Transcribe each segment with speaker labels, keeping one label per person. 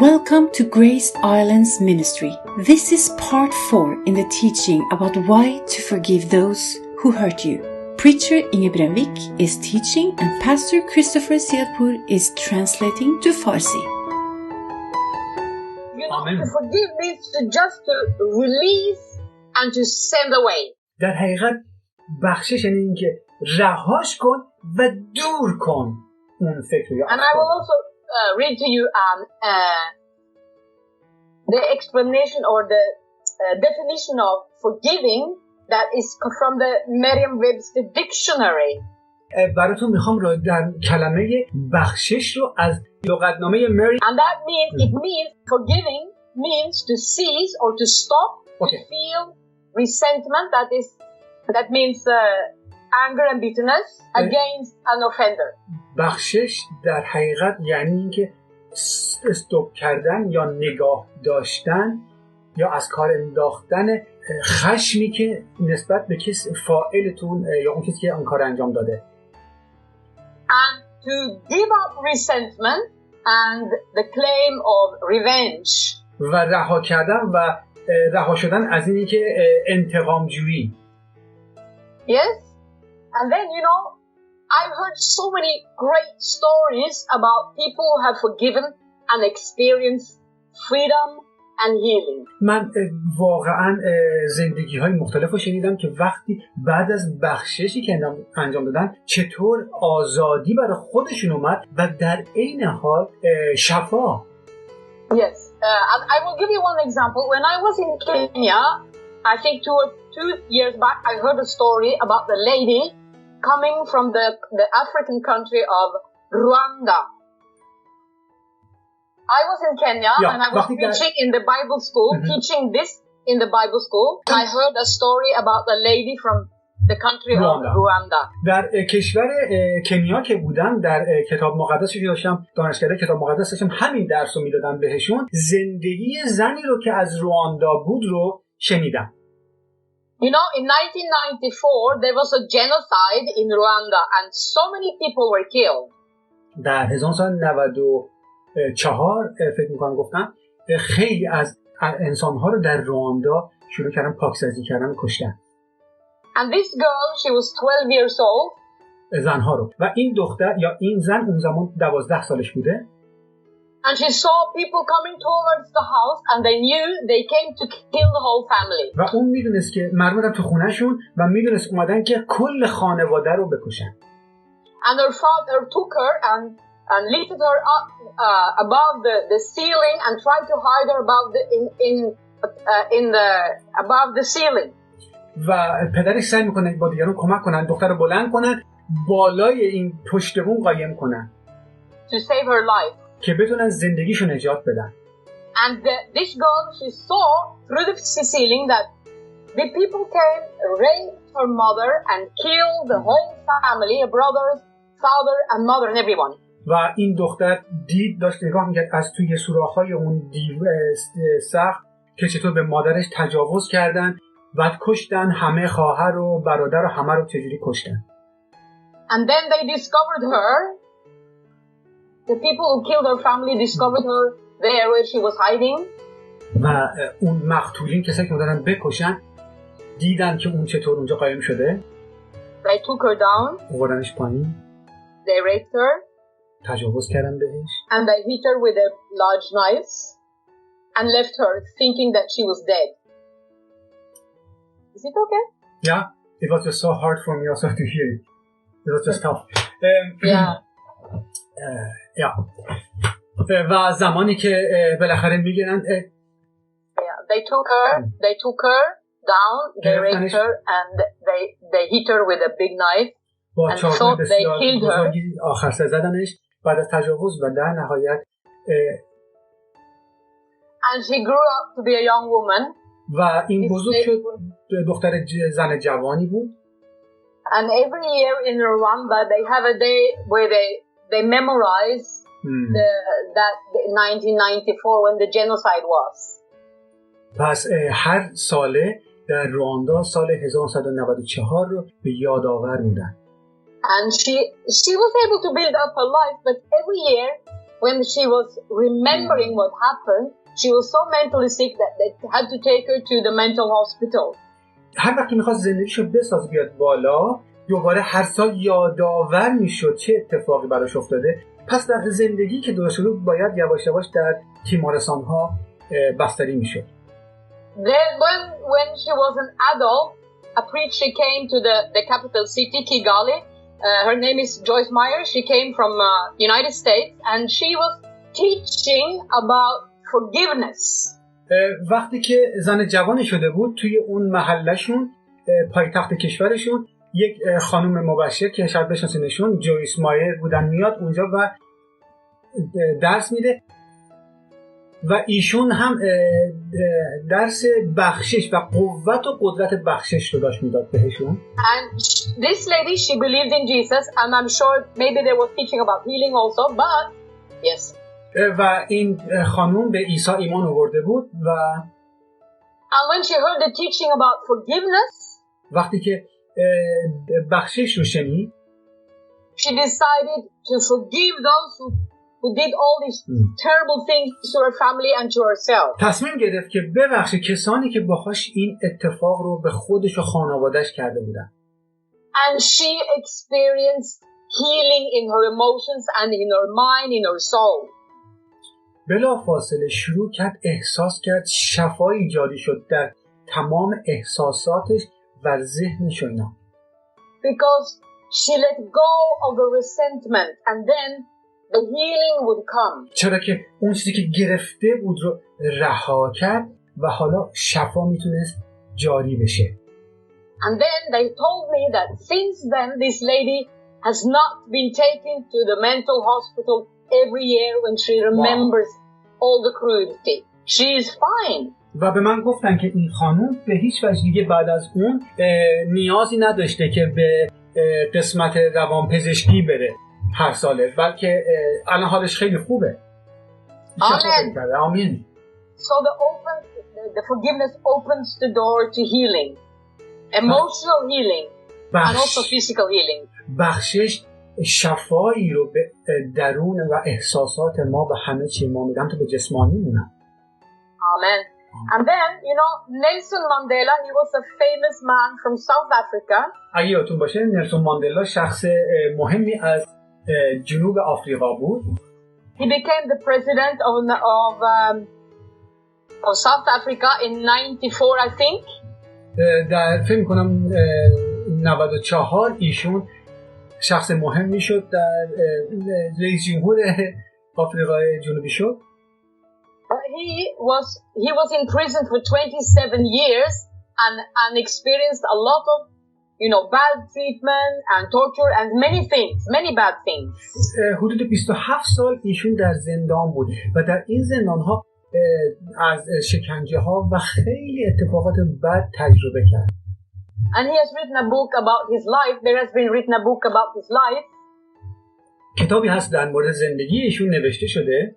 Speaker 1: Welcome to Grace Islands Ministry. This is part 4 in the teaching about why to forgive those who hurt you. Preacher Inge Brevik is teaching and Pastor Christopher Siadpur is translating to Farsi.
Speaker 2: You know, to forgive means to just to release and to send away.
Speaker 3: در حقیقت بخشش یعنی این که رهاش کن و دور کن اون فکر یا
Speaker 2: And I will also read to you the explanation or the definition of forgiving that is from the Merriam-Webster dictionary.
Speaker 3: براتون میخوام در کلمه بخشش رو از لغتنامه مری
Speaker 2: And that means it means forgiving means to cease or to stop to feel resentment, that means anger and bitterness against an offender.
Speaker 3: بخشش در حقیقت یعنی اینکه استوب کردن یا نگاه داشتن یا از کار انداختن خشمی که نسبت به کس فاعلتون یا اون کسی که اون کار انجام داده.
Speaker 2: And to give up resentment and the claim of revenge.
Speaker 3: و رها کردن و رها شدن از اینی که انتقام جویی.
Speaker 2: Yes. And then I've heard so many great stories about people who have forgiven and experienced freedom and healing.
Speaker 3: من واقعا زندگی‌های مختلف رو شنیدم که وقتی بعد از بخششی که انجام دادن چطور آزادی برای خودشون اومد و در عین حال شفا.
Speaker 2: Yes. And I will give you one example. When I was in Kenya, I think 2 years back, I heard a story about the lady coming from the African country of Rwanda. I was in Kenya and I was teaching in the Bible school, teaching this in the Bible school. I heard a story about the lady from the country of Rwanda.
Speaker 3: در کشور کنیا که بودم در کتاب مقدسش داشتم دانشکده کتاب مقدس داشتم همین درس رو میدادم بهشون زندگی زنی رو که از رواندا بود رو شنیدم.
Speaker 2: You know, in 1994 there was a genocide in Rwanda and so many people were killed.
Speaker 3: در 1994 فکر می‌کنم گفتم خیلی از انسان‌ها رو در رواندا شروع کردن پاکسازی کردن و کشتن.
Speaker 2: And this girl, she was 12 years old.
Speaker 3: زنها رو و این دختر یا این زن اون زمان 12 سالش بوده.
Speaker 2: And she saw people coming towards the house and they knew they came to kill the whole family.
Speaker 3: و اون میدونست که مردم تو خونهشون و میدونست اومدن که کل خانواده رو بکشن.
Speaker 2: And her father took her and lifted her up above the ceiling and tried to hide her above the ceiling.
Speaker 3: و پدرش سعی میکنه با دیگران کمک کنن دختر رو بلند کنن بالای این پشت بوم قایم کنن.
Speaker 2: To save her life.
Speaker 3: که بتونن زندگیشو نجات بدن.
Speaker 2: And this girl, she saw through the ceiling that the people came, raped her mother and killed the whole family, her brothers, father and mother and everyone.
Speaker 3: و این دختر داشت نگاه میکرد از توی سوراخ‌های اون دیو سقف که چطور به مادرش تجاوز کردن بعد کشتن همه خواهر و برادر و همه رو چجوری کشتن.
Speaker 2: And then they discovered her. The people who killed her family discovered her there where she was hiding.
Speaker 3: و اون مقتولین کسایی که بودن بکشن دیدن که اون چطور اونجا قایم شده.
Speaker 2: They took her down.
Speaker 3: آوردنش پایین.
Speaker 2: They raped her.
Speaker 3: تجاوز کردن بهش.
Speaker 2: And they hit her with a large knife and left her thinking that she was dead. Is it okay?
Speaker 3: Yeah, it was just so hard for me also to hear it. It was just tough. و زمانی که بالاخره میگیرن
Speaker 2: they took her down, they raped her and they hit her with a big knife and thought they killed her.
Speaker 3: آخر سر زدنش بعد از تجاوز و در نهایت
Speaker 2: and she grew up to be a young woman.
Speaker 3: و این بزرگ شد دختر زن جوانی بود.
Speaker 2: And every year in Rwanda they have a day where they memorize that 1994 when the genocide was.
Speaker 3: پس هر ساله در رواندا سال 1994 رو به یاد آور میدن.
Speaker 2: And she was able to build up her life, but every year when she was remembering what happened, she was so mentally sick that they had to take her to the mental hospital.
Speaker 3: هر وقت که میخواست زندگیشو بساز بیاد بالا، دوباره هر سال یادآور میشد چه اتفاقی براش افتاده. پس در زندگی که درست شده باید یواش یواش در تیمارستان‌ها بستری میشد.
Speaker 2: Then when she was an adult, a preacher came to the capital city, Kigali. Her name is Joyce Meyer. She came from United States and she was teaching about forgiveness.
Speaker 3: وقتی که زن جوانی شده بود توی اون محلشون پایتخت کشورشون یک خانم مبشر که شاید بشناسینشون جویس مایر بودن، میاد اونجا و درس میده و ایشون هم درس بخشش و قوت و قدرت بخشش رو داشت میداد بهشون.
Speaker 2: And this lady, she believed in Jesus and I'm sure maybe they were teaching about healing also, but yes.
Speaker 3: و این خانم به عیسی ایمان آورده بود و
Speaker 2: And when she heard the teaching about forgiveness,
Speaker 3: وقتی که بخشش رو شنید
Speaker 2: she decided to forgive those who did all these terrible things to her family and to herself.
Speaker 3: تصمیم گرفت که ببخشه کسانی که باهاش این اتفاق رو به خودش و خانواده‌اش کرده بودن.
Speaker 2: And she experienced healing in her emotions and in her mind, in her soul.
Speaker 3: بلافاصله شروع کرد احساس کرد شفایی جاری شد در تمام احساساتش و ذهنش و اینا.
Speaker 2: Because she let go of the resentment and then the healing would come.
Speaker 3: چرا که اون چیزی که گرفته بود رو رها کرد و حالا شفا میتونست جاری بشه.
Speaker 2: And then they told me that since then this lady has not been taken to the mental hospital every year when she remembers all the cruelty. She is fine.
Speaker 3: و به من گفتن که این خانم به هیچ وجه دیگه بعد از اون نیازی نداشته که به قسمت روانپزشکی بره هر ساله، بلکه الان حالش خیلی خوبه. آمین.
Speaker 2: So the forgiveness opens the door to healing, emotional healing, and also physical healing.
Speaker 3: بخشش شفایی رو به درون و احساسات ما و همه چی ما میدم تو به جسمانی مونم.
Speaker 2: Amen. And then, you know, Nelson Mandela, he was a famous man from South Africa.
Speaker 3: اگه یادتون باشه نلسون ماندلا شخص مهمی از جنوب آفریقا بود.
Speaker 2: He became the president of South Africa in 94, I think.
Speaker 3: در فکر می‌کنم 94 ایشون شخص مهمی شد در رئیس جمهور آفریقای جنوبی شد.
Speaker 2: He was in prison for 27 years and experienced a lot of, you know, bad treatment and torture and many bad things.
Speaker 3: حدود 27 سال ایشون در زندان بود و در این زندان‌ها از شکنجه‌ها و خیلی اتفاقات بد تجربه کرد.
Speaker 2: And he has written a book about his life. There has been written a book about his life.
Speaker 3: کتابی هست در مورد زندگی ایشون نوشته شده.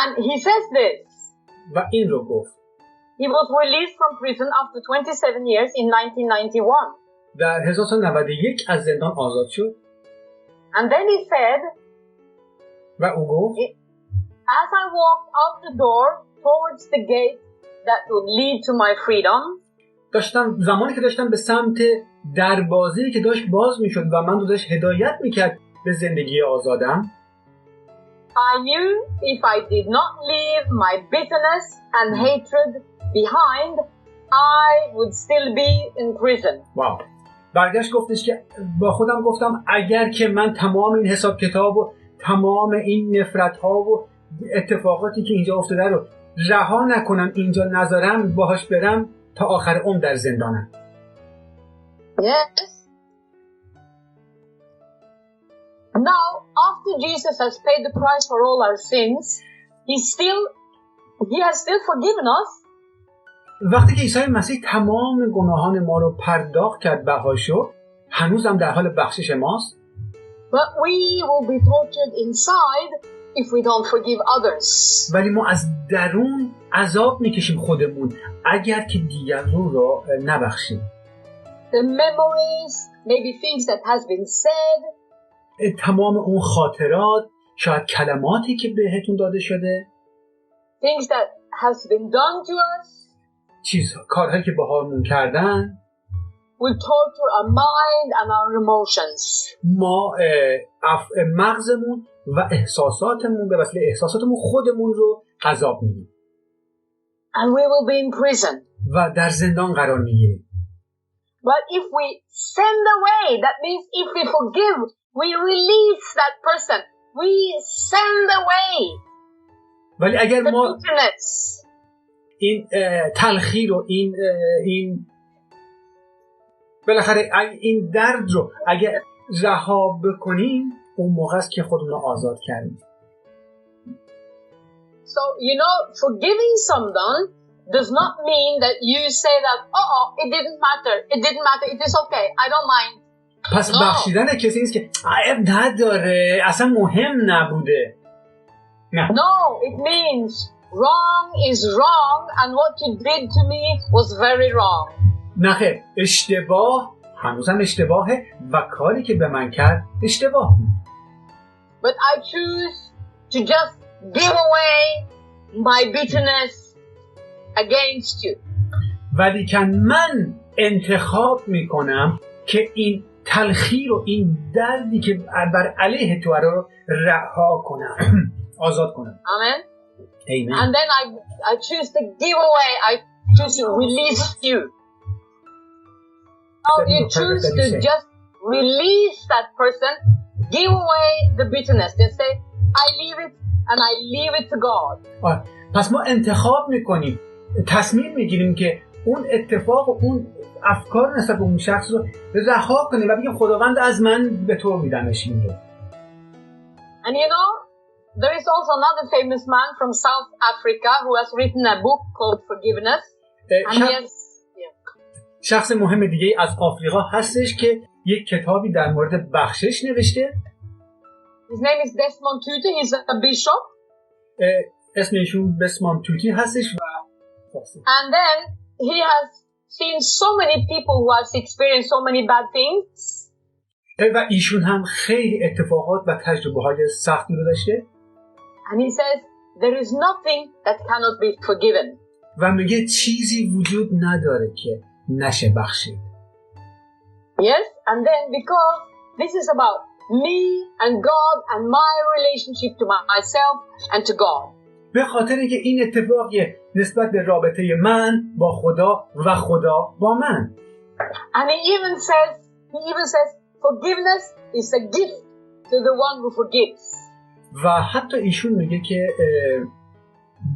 Speaker 2: And he says this.
Speaker 3: و این رو گفت.
Speaker 2: He was released from prison after 27 years in 1991.
Speaker 3: در 1991 از زندان آزاد شد.
Speaker 2: And then he said.
Speaker 3: و او گفت.
Speaker 2: As I walked out the door towards the gate that would lead to my freedom.
Speaker 3: زمانی که داشتم به سمت دروازه‌ای که داشت باز میشد و من رو داشت هدایت میکرد به زندگی آزادم.
Speaker 2: I knew if I did not leave my bitterness and hatred behind, I would still be in prison.
Speaker 3: واو. برگشت گفتش که با خودم گفتم اگر که من تمام این حساب کتاب و تمام این نفرت‌ها و اتفاقاتی که اینجا افتاده رو رها نکنم، اینجا نذارم، باهاش برم تا آخر عمر در زندانم.
Speaker 2: Yes. Now, after Jesus has paid the price for all our sins, he has still forgiven us.
Speaker 3: وقتی که عیسی مسیح تمام گناهان ما رو پرداخت کرد بهاشو، هنوزم در حال بخشش ماست.
Speaker 2: But we will be tortured inside if we don't forgive others.
Speaker 3: ولی ما از درون عذاب میکشیم خودمون اگر که دیگران رو نبخشیم.
Speaker 2: The memories, maybe things that has been said.
Speaker 3: تمام اون خاطرات شاید کلماتی که بهتون داده شده،
Speaker 2: things that has been done to us,
Speaker 3: کارهایی که باهامون کردن
Speaker 2: will torture our mind and our emotions.
Speaker 3: ما مغزمون و احساساتمون به وسیله احساساتمون خودمون رو عذاب میدیم
Speaker 2: And we will be in prison.
Speaker 3: و در زندان قرار میگیریم.
Speaker 2: But if we send away, that means if we forgive, we release that person. We send away
Speaker 3: ولی اگر
Speaker 2: the
Speaker 3: ما
Speaker 2: bitterness.
Speaker 3: این تلخی رو این بالاخره این درد رو اگر رها بکنیم، اون موقع است که خودمون رو آزاد کردیم.
Speaker 2: So, forgiving someone does not mean that you say that, it didn't matter, it is okay, I don't mind.
Speaker 3: پس بخشیدن کسی نیست که عیب نداره، اصلا مهم نبوده. نه.
Speaker 2: No, it means wrong is wrong and what you did to me was very wrong.
Speaker 3: نه خیر، اشتباه هنوزم اشتباهه و کاری که به من کرد اشتباه.
Speaker 2: But I choose to just give away my bitterness against you.
Speaker 3: ولی که من انتخاب میکنم که این تلخی رو، این دردی که بر علیه تو رو رها کنم، آزاد کنم.
Speaker 2: Amen.
Speaker 3: Amen.
Speaker 2: And then I choose to give away, I choose to release you. So you choose to just release that person, give away the bitterness. Just say, I leave it and I leave it to God.
Speaker 3: پس ما انتخاب میکنیم، تصمیم میگیریم که اون اتفاق و اون افکار نسبت به اون شخص رو رها کنیم و بگیم خداوند از من به تو میدمش این رو.
Speaker 2: And there is also another famous man from South Africa who has written a book called Forgiveness.
Speaker 3: شخص مهم دیگه از آفریقا هستش که یک کتابی در مورد بخشش نوشته.
Speaker 2: His name is Desmond Tutu. He's a bishop.
Speaker 3: اسم ایشون دسموند توتی هستش و
Speaker 2: And then he has seen so many people who has experienced so many bad things.
Speaker 3: و ایشون هم خیلی اتفاقات و تجربه‌های سختی رو داشته.
Speaker 2: And he says there is nothing that cannot be forgiven.
Speaker 3: و میگه چیزی وجود نداره که نشه بخشید.
Speaker 2: Yes, and then because this is about me and God and my relationship to myself and to God.
Speaker 3: به خاطر اینکه این اتفاقی نسبت به رابطه من با خدا و خدا با من.
Speaker 2: And he even says forgiveness is a gift to the one who forgives.
Speaker 3: و حتی ایشون میگه که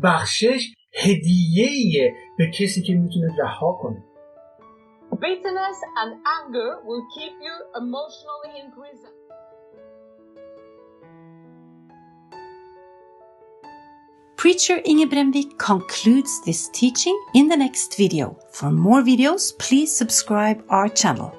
Speaker 3: بخشش هدیه‌ایه به کسی که میتونه رها کنه.
Speaker 2: Bitterness and anger will keep you emotionally in prison.
Speaker 1: Preacher Inge Bremvik concludes this teaching in the next video. For more videos, please subscribe our channel.